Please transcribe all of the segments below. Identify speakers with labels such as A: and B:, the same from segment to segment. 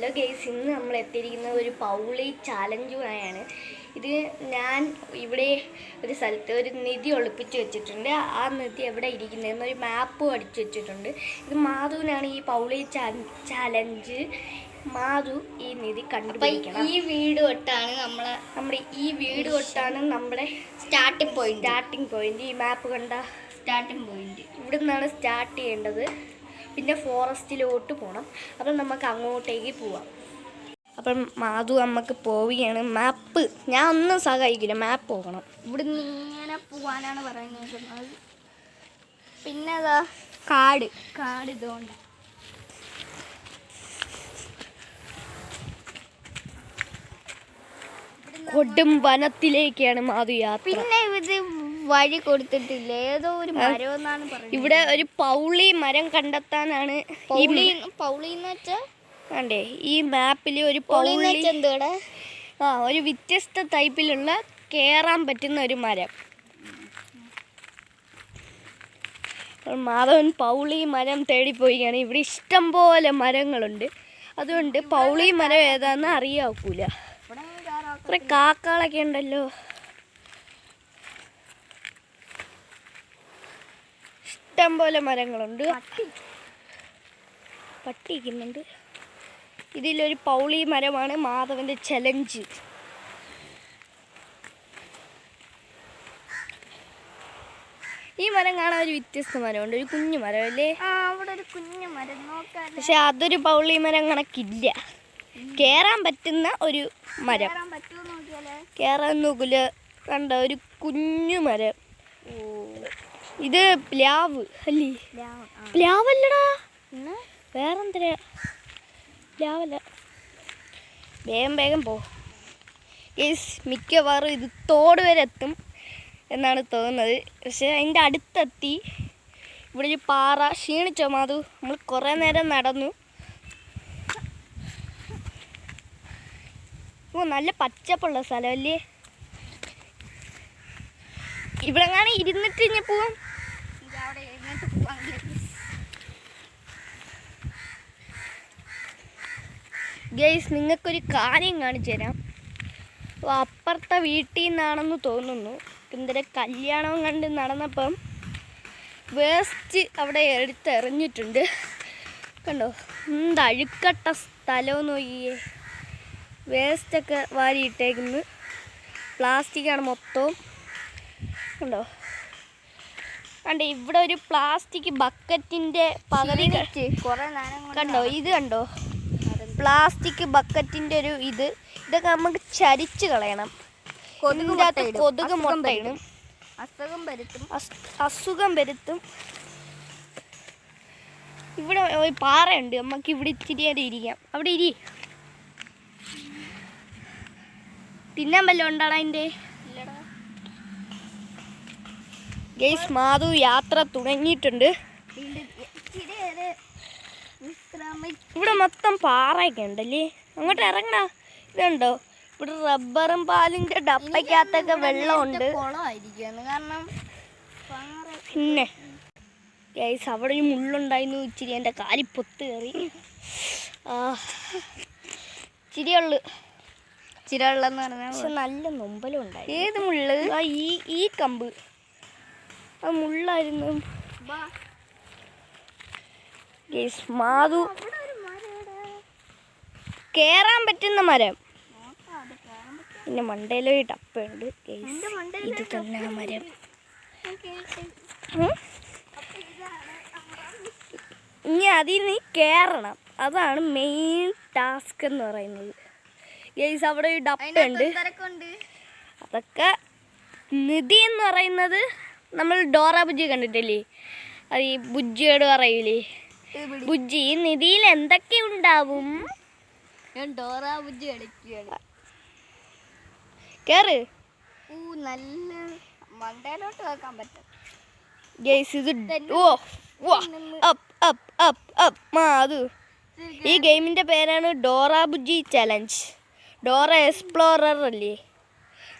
A: Hello guys, ഇന്ന് നമ്മൾ എത്തിയിരിക്കുന്നത് ഒരു പൗളി ചാലഞ്ചുമായാണ്. ഇത് ഞാൻ ഇവിടെ ഒരു സ്ഥലത്ത് ഒരു നിധി ഒളിപ്പിച്ച് വെച്ചിട്ടുണ്ട്. ആ നിധി എവിടെ ഇരിക്കുന്നതെന്നൊരു മാപ്പ് അടിച്ചു വെച്ചിട്ടുണ്ട്. ഇത് മാധുവിനാണ് ഈ പൗളി ചാലഞ്ച്. മാധു ഈ നിധി കണ്ടുപിടിക്കണം.
B: ഈ വീട് തൊട്ടാണ്
A: നമ്മുടെ
B: സ്റ്റാർട്ടിംഗ്
A: പോയിന്റ്. ഈ മാപ്പ് കണ്ട
B: സ്റ്റാർട്ടിംഗ് പോയിന്റ്
A: ഇവിടെ നിന്നാണ് സ്റ്റാർട്ട് ചെയ്യേണ്ടത്. പിന്നെ ഫോറസ്റ്റിലോട്ട് പോകണം. അപ്പം നമുക്ക് അങ്ങോട്ടേക്ക് പോവാം. അപ്പം മാധു നമുക്ക് പോവുകയാണ്. മാപ്പ് ഞാൻ ഒന്നും സഹായിക്കില്ല, മാപ്പ് പോകണം.
B: ഇവിടുന്ന് ഇങ്ങനെ പോവാനാണ് പറയുന്നത്. പിന്നെ അതാ കാട് ഇതുകൊണ്ട്
A: കൊടും വനത്തിലേക്കാണ് മാധു യാത്ര.
B: പിന്നെ ഇത് വഴി കൊടുത്തിട്ടില്ല, ഏതോ ഒരു മരം എന്നാണ് പറയുന്നത്.
A: ഇവിടെ ഒരു പൗളി മരം കണ്ടെത്താനാണ്.
B: പൗളി എന്ന് വെച്ചാ
A: കണ്ടേ ഈ മാപ്പിൽ ഒരു ഒരു വ്യത്യസ്ത ടൈപ്പിലുള്ള കേറാൻ പറ്റുന്ന ഒരു മരം. മാധവൻ പൗളി മരം തേടിപ്പോയിക്കാണ്. ഇവിടെ ഇഷ്ടം പോലെ മരങ്ങളുണ്ട്. അതുകൊണ്ട് പൗളി മരം ഏതാന്ന് അറിയാക്കൂല. കുറെ കാക്കകളൊക്കെ ഉണ്ടല്ലോ. ഇഷ്ടം പോലെ മരങ്ങളുണ്ട്. പട്ടിക്കുന്നുണ്ട്. ഇതിലൊരു പൗളി മരമാണ് മാധവന്റെ ചലഞ്ച്. ഈ മരം കാണാൻ ഒരു വ്യത്യസ്ത മരമുണ്ട്. ഒരു കുഞ്ഞു മരം അല്ലേ?
B: അവിടെ ഒരു കുഞ്ഞു മരം നോക്കാൻ.
A: പക്ഷെ അതൊരു പൗളി മരം കണക്കില്ല. കേറാൻ പറ്റുന്ന ഒരു മരം. കേറാൻ നോക്കില്ല. കണ്ട ഒരു കുഞ്ഞു മരം. ഇത് പ്ലാവ് അല്ലേ? പ്ലാവല്ലടാ, വേറെന്തര പ്ലാവല്ല. വേഗം പോ. മിക്കവാറും ഇത് തോട് വരെ എത്തും എന്നാണ് തോന്നുന്നത്. പക്ഷെ അതിൻ്റെ അടുത്തെത്തി. ഇവിടെ ഒരു പാറ. ക്ഷീണിച്ചോ മാധു? നമ്മൾ കുറേ നേരം നടന്നു. നല്ല പച്ചപ്പുള്ള സ്ഥലമല്ലേ? ഇവിടെ കാണാൻ ഇരുന്നിട്ട് ഇനി പോവാം. ഗൈസ്, നിങ്ങൾക്കൊരു കാര്യം കാണിച്ചു തരാം. അപ്പുറത്തെ വീട്ടിൽ നിന്നാണെന്ന് തോന്നുന്നു. എന്തൊരു കല്യാണം കണ്ട് നടന്നപ്പം വേസ്റ്റ് അവിടെ എടുത്തെറിഞ്ഞിട്ടുണ്ട്. കണ്ടോ അഴുക്കട്ട സ്ഥലം നോക്കിയേ. വേസ്റ്റൊക്കെ വാരിയിട്ടേക്കുന്നു. പ്ലാസ്റ്റിക്കാണ് മൊത്തവും. കണ്ടോ ഇവിടെ ഒരു പ്ലാസ്റ്റിക് ബക്കറ്റിൻ്റെ പകുതി കണ്ടോ. ഇത് കണ്ടോ, പ്ലാസ്റ്റിക് ബക്കറ്റിൻ്റെ ഒരു ഇതൊക്കെ നമുക്ക് ചരിച്ച് കളയണം. കൊതുക് മുട്ടയിടും, അസുഖം വരുത്തും. ഇവിടെ ഒരു പാറയുണ്ട്. നമുക്ക് ഇവിടെ ഇച്ചിരി നേരം ഇരിക്കാം. അവിടെ തിന്നാൻ വല്ലതും ഉണ്ടാടാ അതിൻ്റെ? ഗൈസ്, മാധു യാത്ര തുടങ്ങിയിട്ടുണ്ട്. ഇവിടെ മൊത്തം പാറയൊക്കെ ഉണ്ടല്ലേ. അങ്ങോട്ട് ഇറങ്ങടാ. ഇതുണ്ടോ, ഇവിടെ റബ്ബറും പാലിൻ്റെ ഡപ്പയ്ക്കകത്തൊക്കെ വെള്ളമുണ്ട്. പിന്നെ ഗൈസ്, അവിടെ ഒരു മുള്ളുണ്ടായിരുന്നു. ഇച്ചിരി എൻ്റെ കാലിൽ പൊത്ത് കയറി. ചിരിയുള്ളെന്ന് പറഞ്ഞാൽ പക്ഷെ നല്ല നൊമ്പലും ഉണ്ടായി. ഏത് മുള്ള്? ഈ കമ്പ് ആ മുള്ളായിരുന്നു. ഗൈസ്, മാധു കേറാൻ പറ്റുന്ന മരം. പിന്നെ മണ്ടയിലോ ടപ്പുണ്ട്. ഇത് തന്നെ ആ മരം. ഇനി അതിൽ നീ കേറണം. അതാണ് മെയിൻ ടാസ്ക് എന്ന് പറയുന്നത്. ഗൈസ്, അവിടെ ഒരു ഡപ്പുണ്ട്. അതൊക്കെ നിധി എന്ന് പറയുന്നത് നമ്മൾ ഡോറ ബുജ്ജി കണ്ടിട്ടില്ലേ? അത് ഈ ബുജ്ജിയോട് പറയൂലേ, ബുജ്ജി ഈ നിധിയിൽ എന്തൊക്കെ ഉണ്ടാവും?
B: ഞാൻ ഡോറ ബുജ്ജി കളിക്കുകയാണ്.
A: കേറ്.
B: നല്ല മണ്ടയിലോട്ട് വെക്കാൻ പറ്റും.
A: ഗൈസ്, ഇത് മാധു, ഈ ഗെയിമിൻ്റെ പേരാണ് Dora Bujji challenge. Dora explorer അല്ലേ?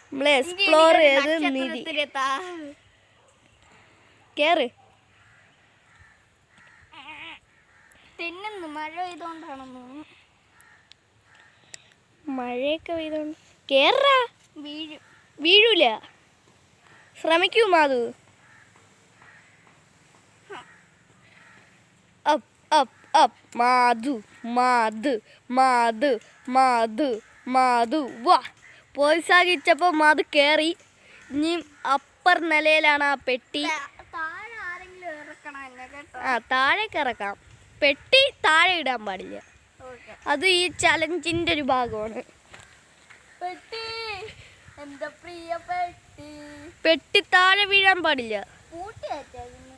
A: നമ്മൾ എക്സ്പ്ലോർ ചെയ്ത് നിധി. കേറ്.
B: തെന്നുന്നു മഴ പെയ്തോണ്ടാണെന്ന്.
A: മഴയൊക്കെ പെയ്തോണ്ട് കേറാ.
B: വീഴും.
A: വീഴൂല. ശ്രമിക്കൂ Madhu. Up up up. Madhu Madhu Madhu Madhu Madhu വാ. പ്രോത്സാഹിച്ചപ്പോൾ മാധു കയറി. ഇനി അപ്പർ നിലയിലാണ് ആ പെട്ടി.
B: താഴെ ആരെങ്കിലും ഇറക്കണം എന്നെ കേട്ടോ.
A: ആ താഴേക്ക് ഇറക്കാം. പെട്ടി താഴെ ഇടാൻ പാടില്ല.
B: ഓക്കെ.
A: അത് ഈ ചലഞ്ചിന്റെ ഒരു ഭാഗമാണ്.
B: പെട്ടി, എന്റെ പ്രിയ പെട്ടി.
A: പെട്ടി താഴെ വീഴാൻ പാടില്ല.
B: പൂട്ടി വെച്ചേക്കുന്നു.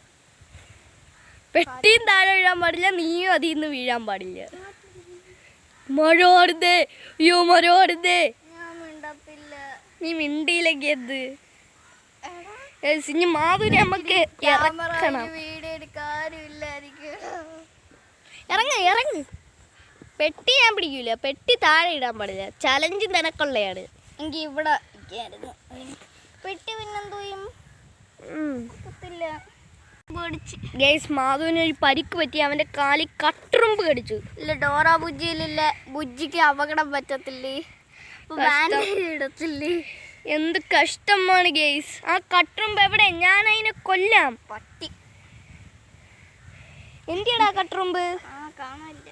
A: പെട്ടിയും താഴെ വീഴാൻ പാടില്ല. നീയും അതിൽ നിന്ന് വീഴാൻ പാടില്ല. മഴോടുന്നേ. അയ്യോ മഴോടുന്നേ.
B: ഞാൻ മിണ്ടത്തില്ല.
A: നീ മിണ്ടിയിലേക്ക് എന്ത്? ഇനി മാധുരി നമുക്ക് ഇറക്കണം.
B: വീഡിയോ എടുക്കാനും ഇല്ലായിരിക്കും.
A: ഇറങ്ങ്. പെട്ടി ഞാൻ പിടിക്കൂല. പെട്ടി താഴെ ഇടാൻ പാടില്ല. ചലഞ്ച് നിനക്കുള്ളയാണ്.
B: എങ്കിൽ ഇവിടെ ഇരിക്കായിരുന്നു. പെട്ടി പിന്നെന്തോ ചെയ്യും? കുത്തില്ല.
A: ഗൈസ്, മാധുവിന് ഒരു പരിക്ക് പറ്റി. അവന്റെ കാലിൽ കട്ടുറുമ്പ് കടിച്ചു.
B: ഇല്ല, ഡോറ ബുജ്ജിയിലില്ല. ബുജ്ജിക്ക് അപകടം പറ്റത്തില്ലേ? ബാൻഡേജ് ഇടത്തില്ലേ?
A: എന്ത് കഷ്ടമാണ് ഗൈസ്. ആ കട്ടുറുമ്പ് എവിടെ? ഞാൻ അതിനെ കൊല്ലാം.
B: പട്ടി.
A: എന്തിയടാ കട്ടുറുമ്പ്?
B: കാണാനില്ല.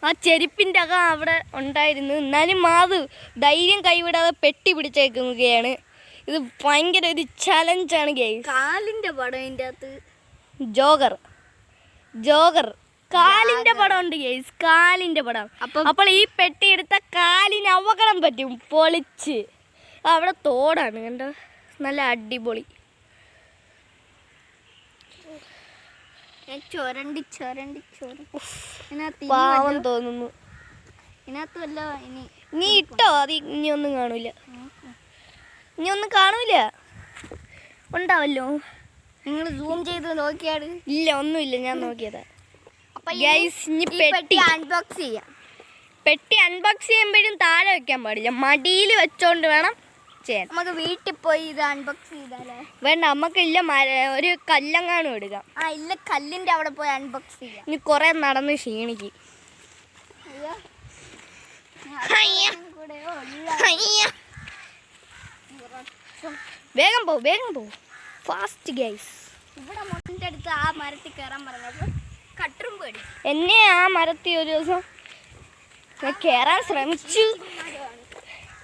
A: ആ ചെരുപ്പിന്റെ അകം അവിടെ ഉണ്ടായിരുന്നു. എന്നാലും മാധു ധൈര്യം കൈവിടാതെ പെട്ടി പിടിച്ചേക്കുകയാണ്. ഇത് ഭയങ്കര ഒരു ചലഞ്ചാണ് ഗൈസ്.
B: കാലിന്റെ പടം ഇതിൻ്റെ അകത്ത്.
A: ജോഗർ കാലിന്റെ പടം ഉണ്ട് ഗൈസ്. കാലിന്റെ പടം. അപ്പോൾ ഈ പെട്ടി എടുത്ത കാലിന് അപകടം പറ്റും. പൊളിച്ച്. അവിടെ തോടാണ് കണ്ടോ. നല്ല അടിപൊളി.
B: ചൊരണ്ടി
A: പാവം തോന്നുന്നു.
B: ഇതിനകത്ത് വല്ല
A: നീ ഇട്ടോ? അത് ഇനി ഒന്നും കാണൂല. ഉണ്ടാവല്ലോ.
B: നിങ്ങൾ സൂം ചെയ്ത് നോക്കിയാട്.
A: ഇല്ല, ഒന്നുമില്ല. ഞാൻ നോക്കിയതാ.
B: ഗൈസ്, ഇനി പെട്ടി അൺബോക്സ് ചെയ്യാം.
A: പെട്ടി അൺബോക്സ് ചെയ്യുമ്പോഴും താഴെ വെക്കാൻ പാടില്ല. മടിയിൽ വെച്ചോണ്ട് വേണം ചെയ്യാൻ.
B: നമുക്ക് വീട്ടിൽ പോയി ഇത് അൺബോക്സ് ചെയ്താലേ?
A: വേണ്ട, നമുക്കില്ല. ഒരു കല്ലങ്ങാനും എടുക്കാം.
B: ഇല്ല, കല്ലിന്റെ അവിടെ പോയി അൺബോക്സ് ചെയ്യാം.
A: ഇനി കുറെ നടന്ന് ക്ഷീണിക്കും. വേഗം പോ ഫാസ്റ്റ് ഗൈസ്.
B: ഇവിടെ മുട്ടിന്റെ അടുത്ത് ആ മരത്തിൽ കയറാൻ പറഞ്ഞപ്പോൾ കട്ടുറുമ്പ് കടി.
A: എന്നെ ആ മരത്തിൽ ഒരു ദിവസം കയറാൻ ശ്രമിച്ചു.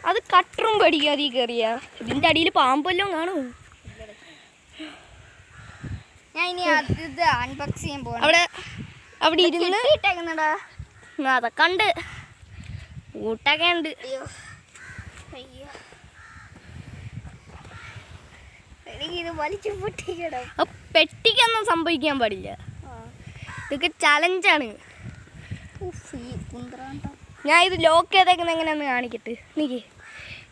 A: അത് കട്ടുറുമ്പ് കടിക്കും. അതിൽ കയറിയ ഇതിന്റെ അടിയിൽ പാമ്പെല്ലാം കാണൂ.
B: ഞാൻ ഇനി ഇത് അൺബോക്സ് ചെയ്യാൻ പോകണം.
A: അവിടെ ഇരുന്ന്
B: ഇട്ടേക്കുന്നുണ്ടാ.
A: അതൊക്കെ ഉണ്ട്. ഊട്ടൊക്കെ ഉണ്ട്.
B: ഇത് വലിച്ചു പൊട്ടിക്കണം.
A: പെട്ടിക്കൊന്നും സംഭവിക്കാൻ പാടില്ല. ഇതൊക്കെ ചലഞ്ചാണ്. ഞാൻ ഇത് ലോക്ക് ചെയ്തേക്കുന്ന എങ്ങനെയാന്ന് കാണിക്കട്ടെ. നീക്ക്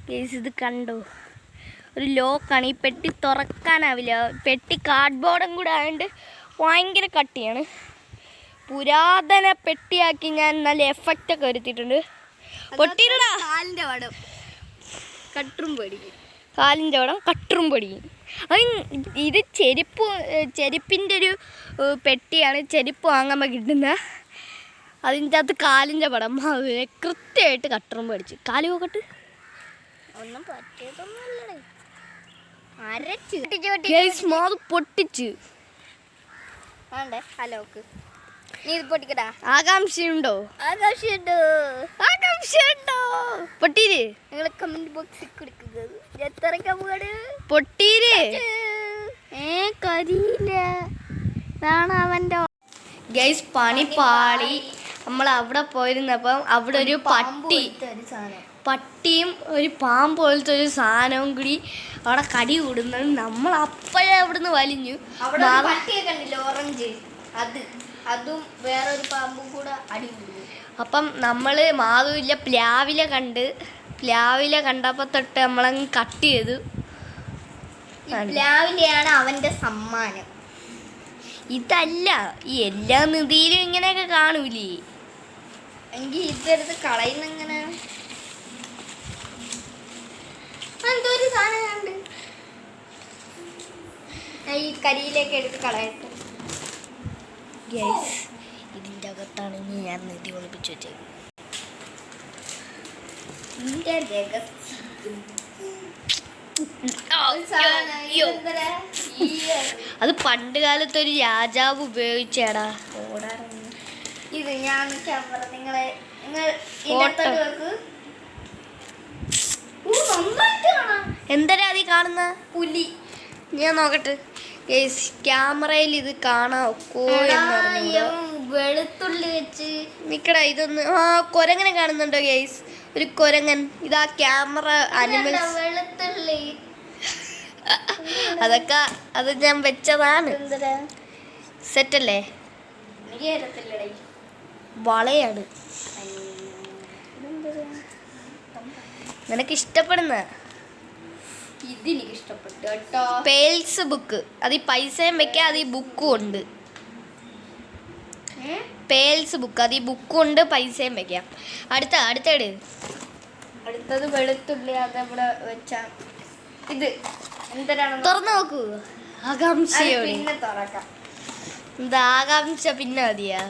A: കേസ് ഇത് കണ്ടോ. ഒരു ലോക്കാണ്. ഈ പെട്ടി തുറക്കാനാവില്ല. പെട്ടി കാർഡ്ബോർഡും കൂടെ ആയതുകൊണ്ട് ഭയങ്കര കട്ടിയാണ്. പുരാതന പെട്ടിയാക്കി ഞാൻ നല്ല എഫക്റ്റൊക്കെ വരുത്തിയിട്ടുണ്ട്. പൊട്ടിയിടാ.
B: കാലിന്റെ വടം
A: കട്ടുറുമ്പ് അടിക്കും. ഇത് ചെരുപ്പിൻ്റെ ഒരു പെട്ടിയാണ്. ചെരുപ്പ് വാങ്ങുമ്പോൾ കിട്ടുന്ന. അതിൻ്റെ അകത്ത് കാലിൻ്റെ പടം. അതിനെ കൃത്യമായിട്ട് കട്ടുറുമ്പ് അടിച്ചു. കാല് പോകട്ട്.
B: ഒന്നും പറ്റിയതൊന്നുമല്ലേ.
A: പൊട്ടിച്ച്.
B: ഹലോക്ക്. നീ ഇത് പൊട്ടിക്കടാ.
A: ആകാംക്ഷയുണ്ടോ? പൊട്ടീര്.
B: നിങ്ങൾ കമന്റ് ബോക്സിൽ കൊടുക്കുക. എത്ര
A: പൊട്ടീര്.
B: കരിയില്ല. ഇതാണ് അവന്റെ
A: ഗൈസ്. പണി പാളി. നമ്മൾ അവിടെ പോയിരുന്നപ്പം അവിടെ ഒരു പട്ടിയും ഒരു പാമ്പ് പോലത്തെ ഒരു സാധനവും കൂടി അവിടെ കടി കൂടുന്നത്. നമ്മൾ അപ്പോഴേ അവിടുന്ന് വലിഞ്ഞു.
B: പട്ടിയെ കണ്ടില്ല, ഓറഞ്ച്. അതും വേറൊരു പാമ്പും കൂടെ അടി കൂടും.
A: അപ്പം നമ്മൾ മാധുവില്ല പ്ലാവിലെ കണ്ടപ്പോൾ തൊട്ട് നമ്മളങ്ങ് കട്ട് ചെയ്തു.
B: പ്ലാവിലെയാണ് അവന്റെ സമ്മാനം.
A: ഇതല്ല, ഈ എല്ലാ നിധിയിലും ഇങ്ങനെയൊക്കെ കാണൂലേ.
B: എങ്കിൽ ഇതെടുത്ത് കളയുന്ന എങ്ങനെ? എന്തോ ഒരു സാധനം കണ്ട്. ഈ കരിയിലേക്ക് എടുത്ത് കളയട്ടെ.
A: ഇതിൻ്റെ അകത്താണ് ഞാൻ നിധി ഒളിപ്പിച്ച് വെച്ചത്.
B: ഇതിന്റെ രഹസ്യം
A: അത് പണ്ട് കാലത്ത് ഒരു രാജാവ് ഉപയോഗിച്ചാടാ.
B: ഇത് ഞാൻ ക്യാമറ നിങ്ങൾ
A: എന്തരാ നീ കാണുന്ന?
B: പുലി.
A: ഞാൻ നോക്കട്ടെ ക്യാമറയിൽ ഇത് കാണാൻ ഒക്കോ എന്ന്.
B: വെളുത്തുള്ളി വെച്ച്
A: നിക്കടാ ഇതൊന്ന്. ആ കൊരങ്ങനെ കാണുന്നുണ്ടോ ഗൈസ്? ഒരു കൊരങ്ങൻ. ഇതാ ക്യാമറ അനിമൽസ്.
B: വെളുത്തുള്ളി
A: അതൊക്കെ അത് ഞാൻ വെച്ചതാണ്. സെറ്റല്ലേ? വളയാണ്. നിനക്ക് ഇഷ്ടപ്പെടുന്ന
B: ഇതെനിക്ക് ഇഷ്ടപ്പെട്ടു കേട്ടോ.
A: പേൽസ് ബുക്ക്. അത് ഈ പൈസയും വെക്കാം, അത് ഈ ബുക്കും ഉണ്ട്. പേൽസ് ബുക്ക്. അത് ഈ ബുക്കും ഉണ്ട്, പൈസയും വെക്കാം. അടുത്തത്
B: വെളുത്തുള്ളി. അതെവിടെ വെച്ചാ ഇത് എന്തരാണ്?
A: തുറന്നു നോക്കൂ. ആകാംക്ഷയോടെ.
B: പിന്നെ തുറക്കാം.
A: എന്താ ആകാംക്ഷ പിന്നെ മതിയാ?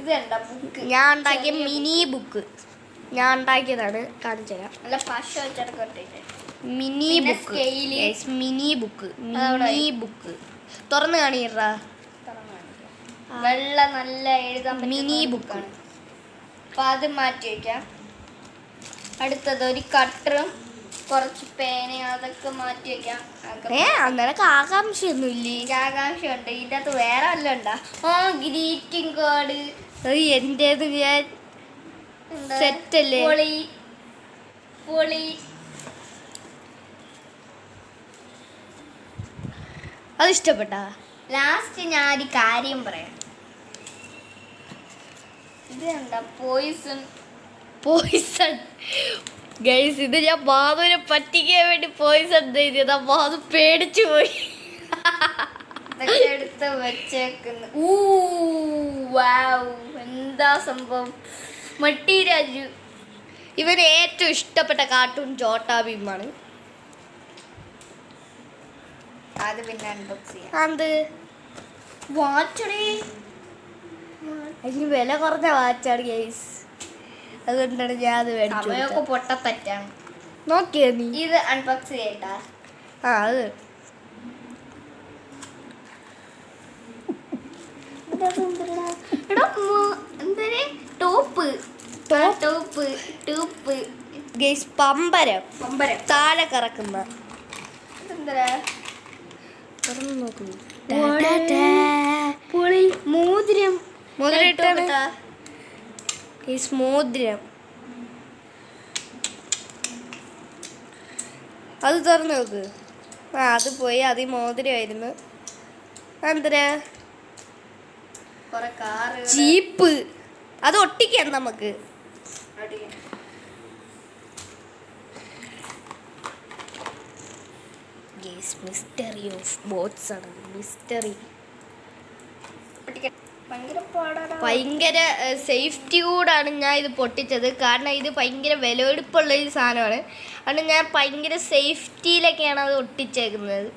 B: ഇത് എന്താ ബുക്ക്?
A: ഞാൻ ഉണ്ടാക്കിയ മിനി ബുക്ക്. ഞാൻ ഉണ്ടാക്കിയതാണ്, കാണിച്ചു തരാം.
B: നല്ല പശ വെച്ചെടുക്കട്ടെ.
A: Mini book. Mini book. Mini book തുറന്ന് കാണിടാ.
B: വെള്ള നല്ല എഴുതാൻ
A: മിനി ബുക്കാണ്.
B: അപ്പൊ അത് മാറ്റി വയ്ക്കാം. അടുത്തത് ഒരു കട്ടറും കുറച്ച് പേനയും അതൊക്കെ മാറ്റി വയ്ക്കാം.
A: നിനക്ക് ആകാംക്ഷയൊന്നും ഇല്ലേ?
B: ആകാംക്ഷ ഉണ്ട്. ഇതിൻ്റെ അകത്ത് വേറെ വല്ല ഉണ്ടാ? Greeting card.
A: എന്റേത് ഞാൻ സെറ്റല്ലേ?
B: പൊളി.
A: അത് ഇഷ്ടപ്പെട്ടാ?
B: ലാസ്റ്റ് ഞാൻ ഒരു കാര്യം പറയാം. ഇത് എന്താ? പോയിസൺ
A: ഗൈസ്, ഇത് ഞാൻ മാധുവിനെ പറ്റിക്കാൻ വേണ്ടി പോയിസൺ ചെയ്തതാ. മാധു പേടിച്ചു പോയി.
B: ഇതൊക്കെ എടുത്ത് വെച്ചേക്കുന്നു. എന്താ സംഭവം? മട്ടി രാജു.
A: ഇവന് ഏറ്റവും ഇഷ്ടപ്പെട്ട കാർട്ടൂൺ ചോട്ടാ ഭീമാണ്.
B: അത് പിന്നെ അൺബോക്സ് ചെയ്യാം.
A: അത് വാച്ചടി. അതിന് വില കുറഞ്ഞ വാച്ചാണ് ഗൈസ്. അതുകൊണ്ടാണ് ഞാൻ അത്
B: മേടിച്ചു. പൊട്ടത്തറ്റാണ്.
A: നോക്കിയാ നീ?
B: ഇത് അൺബോക്സ് ചെയ്യട്ടാ.
A: അത് ഗൈസ് പമ്പരം താഴെ കറക്കുന്ന. മോതിരം. അത് തുറന്നു നോക്ക്. അത് പോയി. അത് മോതിരമായിരുന്നു. എന്തരാ? ജീപ്പ്. അത് ഒട്ടിക്കാം നമുക്ക്. മിസ്റ്ററി ഓഫ് ബോട്ട്സ് ആണ്. മിസ്റ്ററി ഭയങ്കര സേഫ്റ്റി കൂടാണ് ഞാൻ ഇത് പൊട്ടിച്ചത്. കാരണം ഇത് ഭയങ്കര വിലപിടിപ്പുള്ള ഒരു സാധനമാണ്. അതുകൊണ്ട് ഞാൻ ഭയങ്കര സേഫ്റ്റിയിലൊക്കെയാണ് അത് ഒട്ടിച്ചേക്കുന്നത്.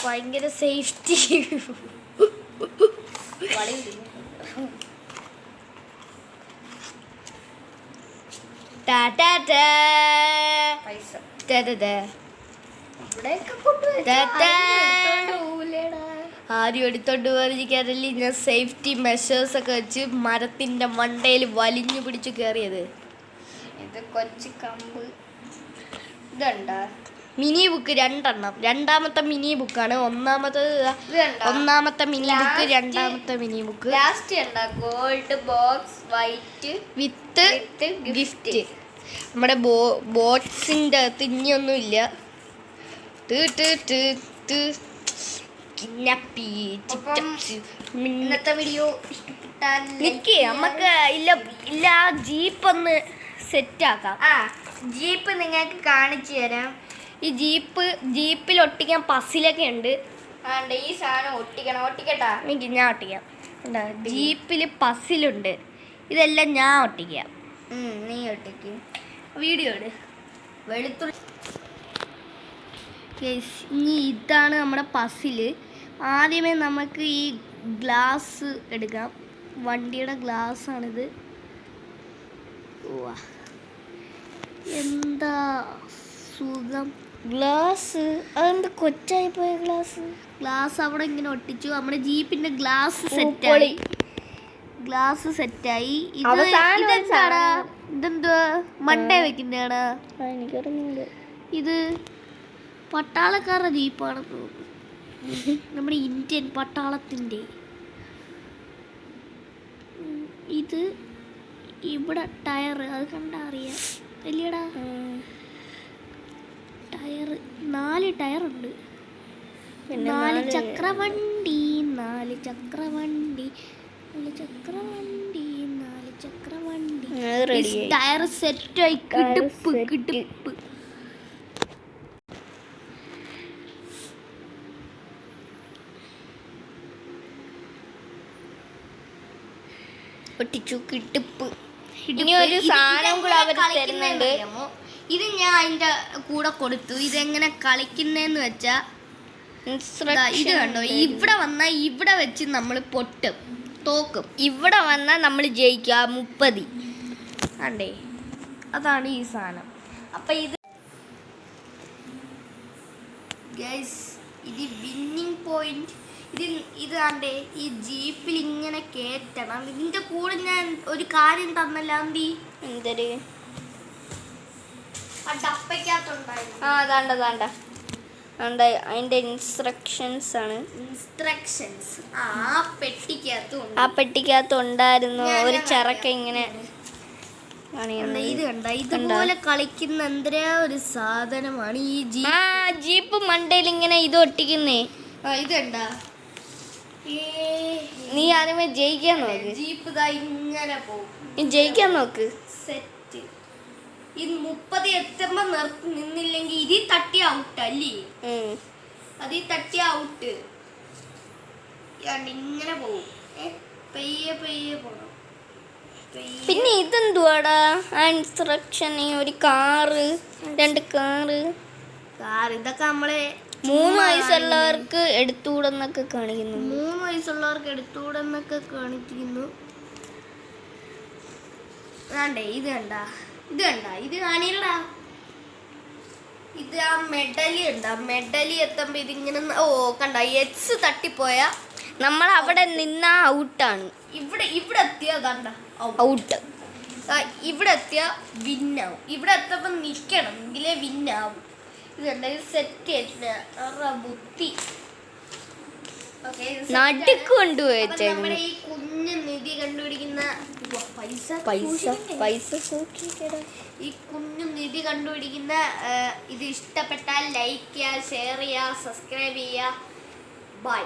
A: ഭയങ്കര സേഫ്റ്റി. ആരും എടുത്തോണ്ട് പോകാതിരിക്കാനല്ലേ ഞാൻ സേഫ്റ്റി മെഷേഴ്സ് ഒക്കെ വെച്ച് മരത്തിന്റെ മണ്ടയിൽ വലിഞ്ഞു പിടിച്ചു കയറിയത്.
B: ഇത് കൊച്ചു കമ്പ്. ഇതുണ്ടാ
A: മിനി ബുക്ക് 2 എണ്ണം. രണ്ടാമത്തെ മിനി ബുക്കാണ്. ഒന്നാമത്തെ മിനി ബുക്ക്, രണ്ടാമത്തെ മിനി ബുക്ക്.
B: ലാസ്റ്റ് ഉണ്ടാ ഗോൾഡ് ബോക്സ് വൈറ്റ്
A: വിത്ത് ഗിഫ്റ്റ്. നമ്മുടെ ബോക്സിന്റെ അകത്ത് ഇനിയൊന്നുമില്ല.
B: ഇന്നത്തെ വീഡിയോ
A: നിക്ക് നമുക്ക് ഇല്ല ജീപ്പ് ഒന്ന് സെറ്റ് ആക്കാം.
B: ജീപ്പ് നിങ്ങൾക്ക് കാണിച്ചു തരാം.
A: ഈ ജീപ്പിൽ ഒട്ടിക്കാൻ പസിലൊക്കെ ഉണ്ട്.
B: ഈ സാധനം ഒട്ടിക്കട്ടാ.
A: എനിക്ക് ഞാൻ ഒട്ടിക്കാം. ജീപ്പിൽ പസിലുണ്ട്. ഇതെല്ലാം ഞാൻ ഒട്ടിക്കാം.
B: നീ ഒട്ടിക്ക്.
A: വീഡിയോ ഇട്. വെളുത്തുള്ളി. ഇനി ഇതാണ് നമ്മുടെ പസില്. ആദ്യമേ നമുക്ക് ഈ ഗ്ലാസ് എടുക്കാം. വണ്ടിയുടെ ഗ്ലാസ് ആണിത്. ഉവ്വ. എന്താ സുഖം. ഗ്ലാസ് അതെന്ത് കൊച്ചായി പോയ ഗ്ലാസ് അവിടെ ഇങ്ങനെ ഒട്ടിച്ചു. നമ്മുടെ ജീപ്പിന്റെ ഗ്ലാസ് സെറ്റായി. ഇതെന്താടാ? ഇതെന്തുവാ മണ്ടേ വെക്കുന്നതാടാ? എനിക്കറിഞ്ഞൂടെ. ഇത് പട്ടാളക്കാരുടെ ജീപ്പാണെന്ന് തോന്നുന്നു. നമ്മുടെ ഇന്ത്യൻ പട്ടാളത്തിൻ്റെ. ഇത് ഇവിടെ ടയർ, അത് കണ്ടാ അറിയാം വലിയടാ. ടയർ 4 ടയറുണ്ട്. 4 ചക്രവണ്ടി. ടയർ സെറ്റായി. കിടുപ്പ്. ഒട്ടിച്ചു. കിടുപ്പ്. ഇനി ഒരു സാധനം കൂടെ അവർ തരുന്നുണ്ട്. ഇത് ഞാൻ അതിന്റെ കൂടെ കൊടുത്തു. ഇതെങ്ങനെ കളിക്കുന്നതെന്ന് വെച്ചാ ഇത് കണ്ടോ, ഇവിടെ വന്നാൽ ഇവിടെ വെച്ച് നമ്മൾ പൊട്ടും, തോക്കും. ഇവിടെ വന്നാൽ നമ്മൾ ജയിക്കുക 30. അണ്ടേ, അതാണ് ഈ സാധനം. അപ്പൊ ഇത് ഗൈസ്, ഇത് വിന്നിങ് പോയിന്റ്. ഇത് കണ്ടേ, ഈ ജീപ്പിൽ ഇങ്ങനെ കേറ്റണം. ഇതിന്റെ കൂടെ ഞാൻ ഒരു കാര്യം തന്നല്ല. എന്തൊരു അതാണ്ട അതിന്റെ ഇൻസ്ട്രക്ഷൻസ് ആണ്. ആ പെട്ടിക്കകത്ത് ഉണ്ടായിരുന്നു ഒരു ചിറക്ക ഇങ്ങനെ. ഇത് കണ്ട, ഇതുപോലെ കളിക്കുന്ന എന്തരാ ഒരു സാധനമാണ് ഈ ജീപ്പ് മണ്ടയിൽ ഇങ്ങനെ ഇത് ഒട്ടിക്കുന്നേ. ഇത് കണ്ട, നീ ആദ്യമേ ജയിക്കാൻ നോക്ക്. ജീപ്പ് ഇങ്ങനെ പോകും. നീ ജയിക്കാൻ നോക്ക്. സെറ്റ്. ഇത് 30 എത്തുമ്പോ നിന്നില്ലെങ്കിൽ ഇതിൽ തട്ടി ഔട്ട് അല്ലേ? അതിൽ തട്ടി ഔട്ട്. ഇങ്ങനെ പോകും. പെയ്യെ പോണം. പിന്നെ ഇതെന്തുവാടാ ആ ഇൻസ്ട്രക്ഷൻ? ഒരു കാറ്, 2 കാറ്. ഇതൊക്കെ നമ്മളെ 3 വയസ്സുള്ളവർക്ക് എടുത്തുകൂടെന്നൊക്കെ കാണിക്കുന്നു. 3 വയസ്സുള്ളവർക്ക് എടുത്തുകൂടെന്നൊക്കെ കാണിക്കുന്നു. വേണ്ടേ, ഇത് കണ്ട, ഇത് കാണില്ലടാ. ഇത് ആ മെഡലി ഉണ്ട്. ആ മെഡലി എത്തുമ്പോ ഇതിങ്ങനെ കണ്ട, എക്സ് തട്ടിപ്പോയാ നമ്മൾ അവിടെ നിന്ന ഔട്ടാണ്. ഇവിടെ എത്തിയ കണ്ട ഔട്ട്. ഇവിടെ എത്തിയ വിന്നാവും. ഇവിടെ എത്തുമ്പോ നിക്കണം, എങ്കിലേ വിന്നാവും. ഇത് കണ്ട, ഇത് സെറ്റ് ബുദ്ധി നാട്ടിക്ക് കൊണ്ടുപോയി. നമ്മുടെ ഈ കുഞ്ഞു നിധി കണ്ടുപിടിക്കുന്ന പൈസ ഈ കുഞ്ഞു നിധി കണ്ടുപിടിക്കുന്ന ഇത് ഇഷ്ടപ്പെട്ടാൽ ലൈക്ക് ചെയ്യുക, ഷെയർ ചെയ്യുക, സബ്സ്ക്രൈബ് ചെയ്യുക. By.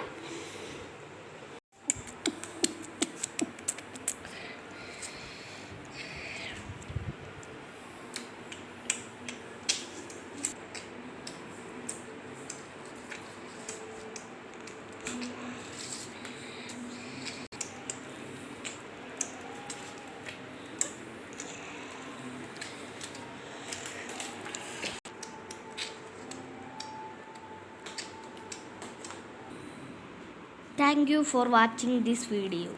A: Thank you for watching this video.